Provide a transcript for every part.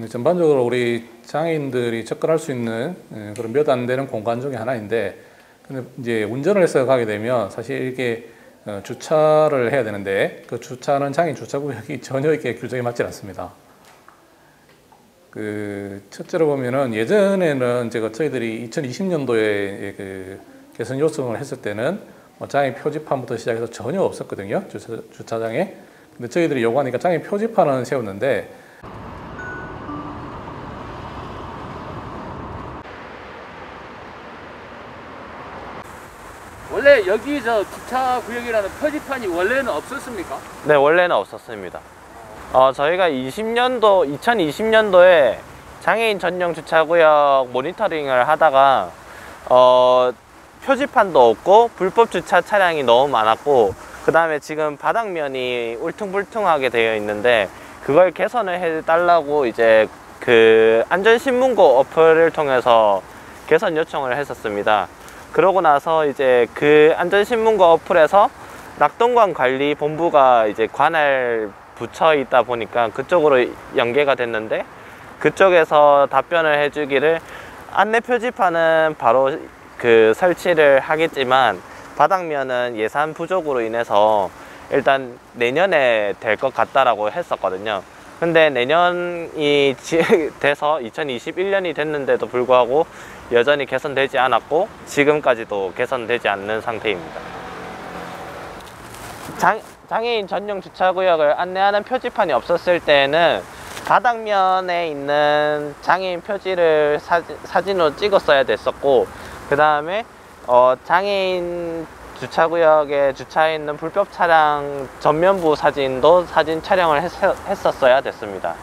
전반적으로 우리 장애인들이 접근할 수 있는 그런 몇 안 되는 공간 중에 하나인데, 근데 이제 운전을 해서 가게 되면 사실 이게 주차를 해야 되는데 그 주차는 장애인 주차구역이 전혀 이렇게 규정에 맞지 않습니다. 그 첫째로 보면은 예전에는 저희들이 2020년도에 그 개선 요청을 했을 때는 장애인 표지판부터 시작해서 전혀 없었거든요, 주차장에. 근데 저희들이 요구하니까 장애인 표지판은 세웠는데, 원래 여기 주차구역이라는 표지판이 원래는 없었습니까? 네, 원래는 없었습니다. 저희가 2020년도에 장애인 전용 주차구역 모니터링을 하다가 표지판도 없고 불법 주차 차량이 너무 많았고, 그 다음에 지금 바닥면이 울퉁불퉁하게 되어 있는데 그걸 개선을 해달라고 이제 그 안전신문고 어플을 통해서 개선 요청을 했었습니다. 그러고 나서 이제 그 안전신문고 어플에서 낙동강관리본부가 이제 관할 붙여 있다 보니까 그쪽으로 연계가 됐는데, 그쪽에서 답변을 해주기를 안내 표지판은 바로 그 설치를 하겠지만 바닥면은 예산 부족으로 인해서 일단 내년에 될 것 같다라고 했었거든요. 근데 내년이 돼서 2021년이 됐는데도 불구하고 여전히 개선되지 않았고 지금까지도 개선되지 않는 상태입니다. 장애인 전용 주차구역을 안내하는 표지판이 없었을 때에는 바닥면에 있는 장애인 표지를 사진으로 찍었어야 됐었고, 그 다음에 장애인 주차구역에 주차해 있는 불법 차량 전면부 사진도 사진 촬영을 했었어야 됐습니다.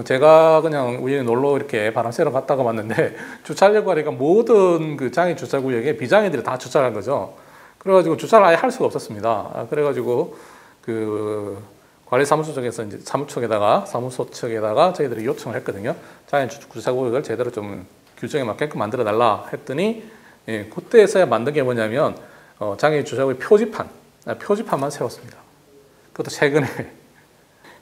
제가 그냥 우연히 놀러 이렇게 바람 쐬러 갔다가 왔는데 주차하려고 하니까 모든 그 장애인 주차구역에 비장애인들이 다 주차를 한 거죠. 그래가지고 주차를 아예 할 수가 없었습니다. 그래가지고 그 관리사무소 쪽에서 이제 사무소 측에다가 저희들이 요청을 했거든요. 장애인 주차구역을 제대로 좀 규정에 맞게끔 만들어 달라 했더니, 그때서야 만든 게 뭐냐면 장애인 주차구역 표지판만 세웠습니다. 그것도 최근에.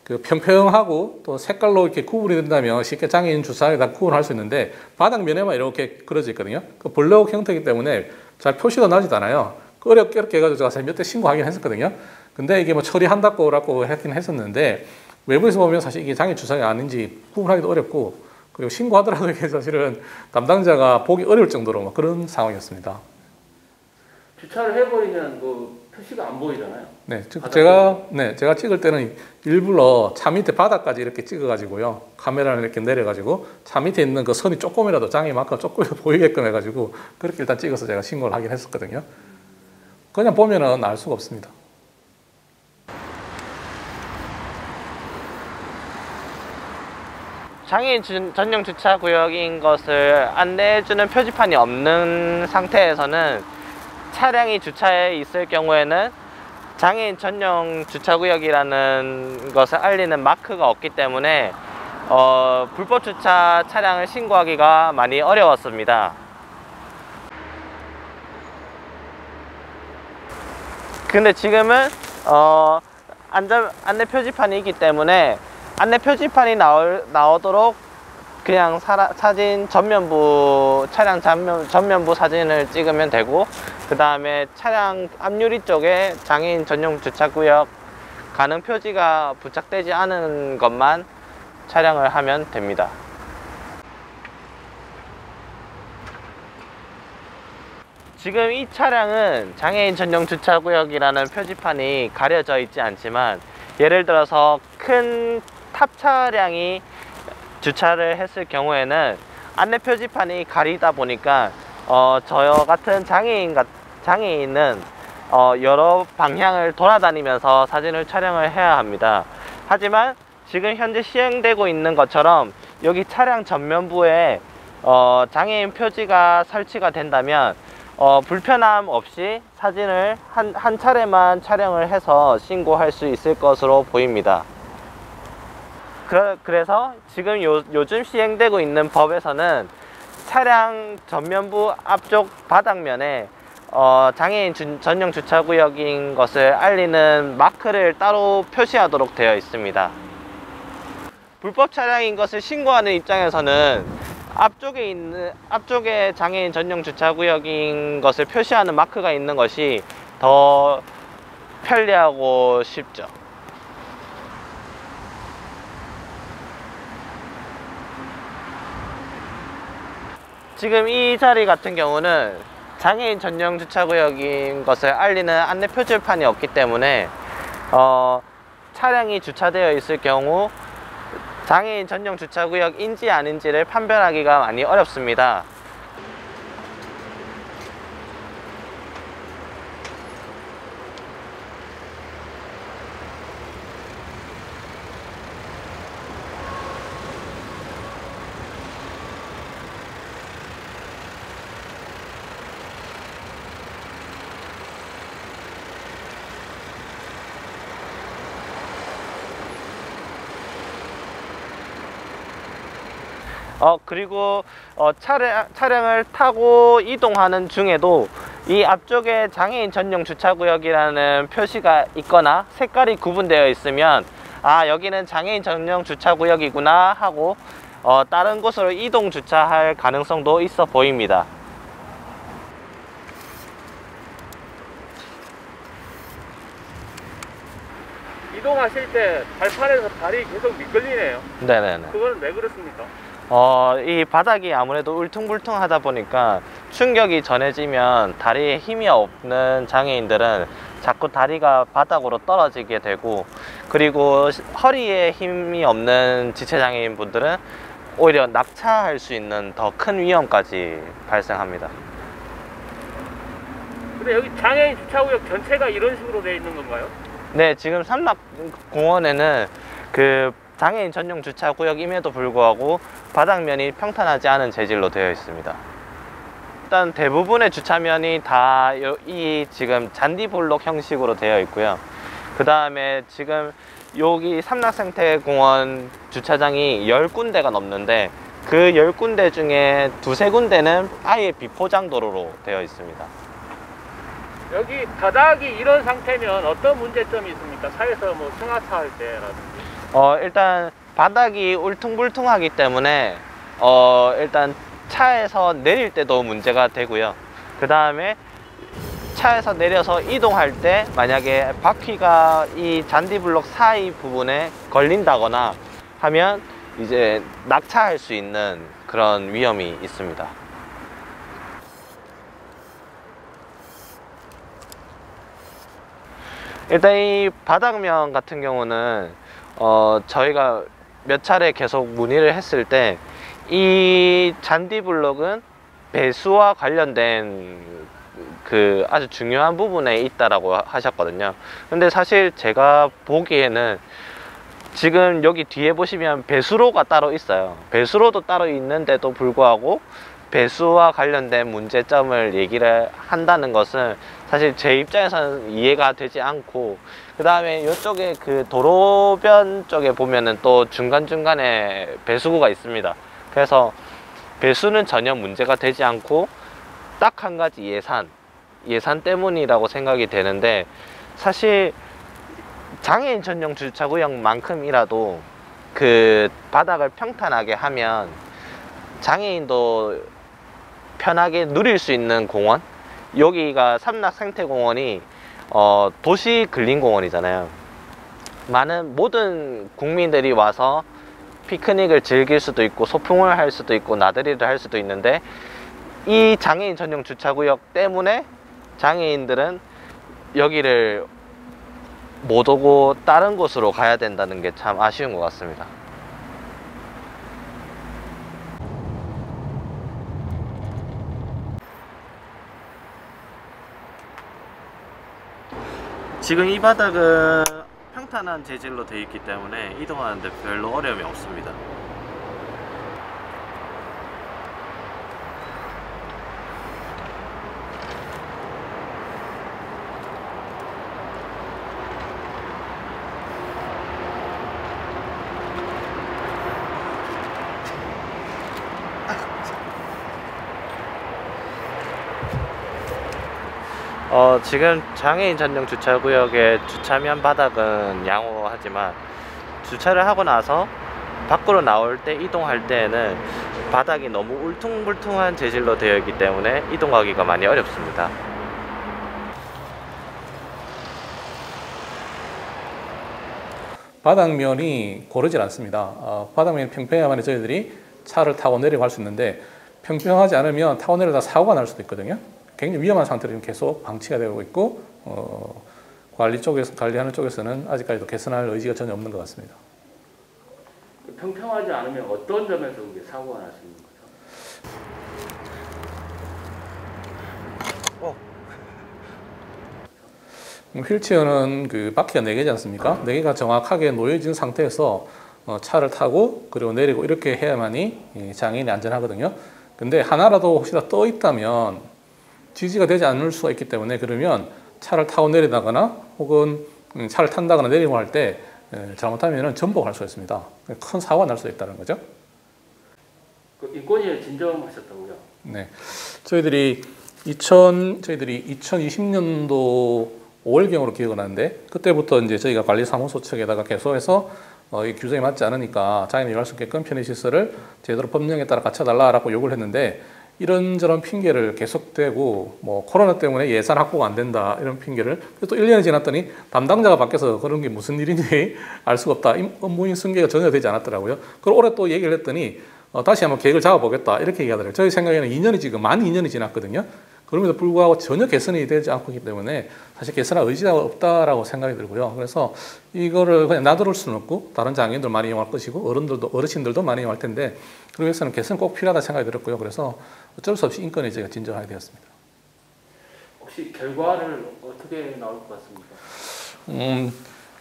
그 평평하고 또 색깔로 이렇게 구분이 된다면 쉽게 장애인 주차장에다 구분할 수 있는데 바닥면에만 이렇게 그려져 있거든요. 그 블록 형태이기 때문에 잘 표시도 나지도 않아요. 어렵게 해가지고 제가 몇 대 신고하긴 했었거든요. 근데 이게 뭐 처리한다고 했긴 했었는데, 외부에서 보면 사실 이게 장애인 주차장이 아닌지 구분하기도 어렵고, 그리고 신고하더라도 이게 사실은 담당자가 보기 어려울 정도로 그런 상황이었습니다. 주차를 해버리면 그 표시가 안 보이잖아요. 네, 제가 찍을 때는 일부러 차 밑에 바닥까지 이렇게 찍어가지고요, 카메라를 이렇게 내려가지고 차 밑에 있는 그 선이 조금이라도 장애인 마크가 조금이라도 보이게끔 해가지고 그렇게 일단 찍어서 제가 신고를 하긴 했었거든요. 그냥 보면은 알 수가 없습니다. 장애인 전용 주차구역인 것을 안내해주는 표지판이 없는 상태에서는 차량이 주차해 있을 경우에는 장애인 전용 주차구역이라는 것을 알리는 마크가 없기 때문에 불법 주차 차량을 신고하기가 많이 어려웠습니다. 근데 지금은 안내 표지판이 있기 때문에 안내 표지판이 나오도록 그냥 사진 전면부, 차량 전면부 사진을 찍으면 되고, 그 다음에 차량 앞유리 쪽에 장애인 전용 주차구역 가능 표지가 부착되지 않은 것만 촬영을 하면 됩니다. 지금 이 차량은 장애인 전용 주차구역이라는 표지판이 가려져 있지 않지만, 예를 들어서 큰 탑 차량이 주차를 했을 경우에는 안내 표지판이 가리다 보니까 저 같은 장애인은 여러 방향을 돌아다니면서 사진을 촬영을 해야 합니다. 하지만 지금 현재 시행되고 있는 것처럼 여기 차량 전면부에 장애인 표지가 설치가 된다면 불편함 없이 사진을 한 차례만 촬영을 해서 신고할 수 있을 것으로 보입니다. 그래서 지금 요즘 시행되고 있는 법에서는 차량 전면부 앞쪽 바닥면에 장애인 전용 주차구역인 것을 알리는 마크를 따로 표시하도록 되어 있습니다. 불법 차량인 것을 신고하는 입장에서는 앞쪽에 장애인 전용 주차구역인 것을 표시하는 마크가 있는 것이 더 편리하고 쉽죠. 지금 이 자리 같은 경우는 장애인 전용 주차구역인 것을 알리는 안내 표지판이 없기 때문에 차량이 주차되어 있을 경우 장애인 전용 주차구역인지 아닌지를 판별하기가 많이 어렵습니다. 그리고 차량을 타고 이동하는 중에도 이 앞쪽에 장애인 전용 주차구역이라는 표시가 있거나 색깔이 구분되어 있으면 아, 여기는 장애인 전용 주차구역이구나 하고 다른 곳으로 이동 주차할 가능성도 있어 보입니다. 이동하실 때 발판에서 발이 계속 미끌리네요. 네네네. 그거는 왜 그렇습니까? 이 바닥이 아무래도 울퉁불퉁하다 보니까 충격이 전해지면 다리에 힘이 없는 장애인들은 자꾸 다리가 바닥으로 떨어지게 되고, 그리고 허리에 힘이 없는 지체장애인 분들은 오히려 낙차할 수 있는 더 큰 위험까지 발생합니다. 근데 여기 장애인 주차구역 전체가 이런 식으로 되어 있는 건가요? 네, 지금 삼락공원에는 그 장애인 전용 주차구역임에도 불구하고 바닥면이 평탄하지 않은 재질로 되어 있습니다. 일단 대부분의 주차면이 다 이 지금 잔디블록 형식으로 되어 있고요. 그 다음에 지금 여기 삼락생태공원 주차장이 10군데가 넘는데 그 10군데 중에 두세 군데는 아예 비포장 도로로 되어 있습니다. 여기 바닥이 이런 상태면 어떤 문제점이 있습니까? 차에서 뭐 승하차 할 때라든지. 일단 바닥이 울퉁불퉁하기 때문에 일단 차에서 내릴 때도 문제가 되고요. 그 다음에 차에서 내려서 이동할 때 만약에 바퀴가 이 잔디블록 사이 부분에 걸린다거나 하면 이제 낙차할 수 있는 그런 위험이 있습니다. 일단 이 바닥면 같은 경우는 저희가 몇 차례 계속 문의를 했을 때 이 잔디블록은 배수와 관련된 그 아주 중요한 부분에 있다라고 하셨거든요. 근데 사실 제가 보기에는 지금 여기 뒤에 보시면 배수로가 따로 있어요. 배수로도 따로 있는데도 불구하고 배수와 관련된 문제점을 얘기를 한다는 것은 사실 제 입장에서는 이해가 되지 않고, 그 다음에 이쪽에 그 도로변 쪽에 보면은 또 중간중간에 배수구가 있습니다. 그래서 배수는 전혀 문제가 되지 않고 딱 한 가지 예산 때문이라고 생각이 되는데, 사실 장애인 전용 주차구역만큼이라도 그 바닥을 평탄하게 하면 장애인도 편하게 누릴 수 있는 공원, 여기가 삼락생태공원이 도시 근린공원이잖아요. 모든 국민들이 와서 피크닉을 즐길 수도 있고 소풍을 할 수도 있고 나들이를 할 수도 있는데, 이 장애인 전용 주차구역 때문에 장애인들은 여기를 못 오고 다른 곳으로 가야 된다는 게 참 아쉬운 것 같습니다. 지금 이 바닥은 평탄한 재질로 되어 있기 때문에 이동하는데 별로 어려움이 없습니다. 지금 장애인 전용 주차구역의 주차면 바닥은 양호하지만 주차를 하고 나서 밖으로 나올 때 이동할 때에는 바닥이 너무 울퉁불퉁한 재질로 되어 있기 때문에 이동하기가 많이 어렵습니다. 바닥면이 고르질 않습니다. 바닥면이 평평해야만 저희들이 차를 타고 내려갈 수 있는데 평평하지 않으면 타고 내려다 사고가 날 수도 있거든요. 굉장히 위험한 상태로 계속 방치가 되고 있고 관리하는 쪽에서는 아직까지도 개선할 의지가 전혀 없는 것 같습니다. 평평하지 않으면 어떤 점에서 그게 사고가 날 수 있는 거죠? 휠체어는 그 바퀴가 4개지 않습니까? 4개가 정확하게 놓여진 상태에서 차를 타고 그리고 내리고 이렇게 해야만이 장애인이 안전하거든요. 근데 하나라도 혹시나 떠 있다면 지지가 되지 않을 수가 있기 때문에 그러면 차를 타고 내리다거나 혹은 차를 탄다거나 내리고 할 때 잘못하면 전복할 수가 있습니다. 큰 사고가 날 수 있다는 거죠. 그 인권위에 진정하셨다고요? 네, 저희들이 2020년도 5월경으로 기억을 하는데 그때부터 이제 저희가 관리사무소 측에다가 계속해서 이 규정에 맞지 않으니까 장애인이 이용할 수 있게끔 편의시설을 제대로 법령에 따라 갖춰달라고 요구를 했는데 이런저런 핑계를 계속대고 뭐 코로나 때문에 예산 확보가 안 된다 이런 핑계를 또 1년이 지났더니 담당자가 바뀌어서 그런 게 무슨 일인지 알 수가 없다. 업무인 승계가 전혀 되지 않았더라고요. 그걸 올해 또 얘기를 했더니 다시 한번 계획을 잡아보겠다 이렇게 얘기하더라고요. 저희 생각에는 2년이 지금 만 2년이 지났거든요. 그럼에도 불구하고 전혀 개선이 되지 않고 있기 때문에 사실 개선할 의지가 없다라고 생각이 들고요. 그래서 이거를 그냥 놔둘 수는 없고 다른 장애인들 많이 이용할 것이고 어르신들도 많이 이용할 텐데 그러기 위해서는 개선 꼭 필요하다 생각이 들었고요. 그래서 어쩔 수 없이 인권에 저희가 진정하게 되었습니다. 혹시 결과를 어떻게 나올 것 같습니까?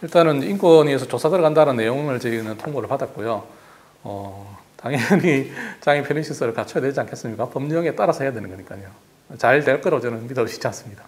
일단은 인권위에서 조사 들어간다는 내용을 저희는 통보를 받았고요. 당연히 장애인 편의시설을 갖춰야 되지 않겠습니까? 법령에 따라서 해야 되는 거니까요. 잘 될 거라고 저는 믿어 의심치 않습니다.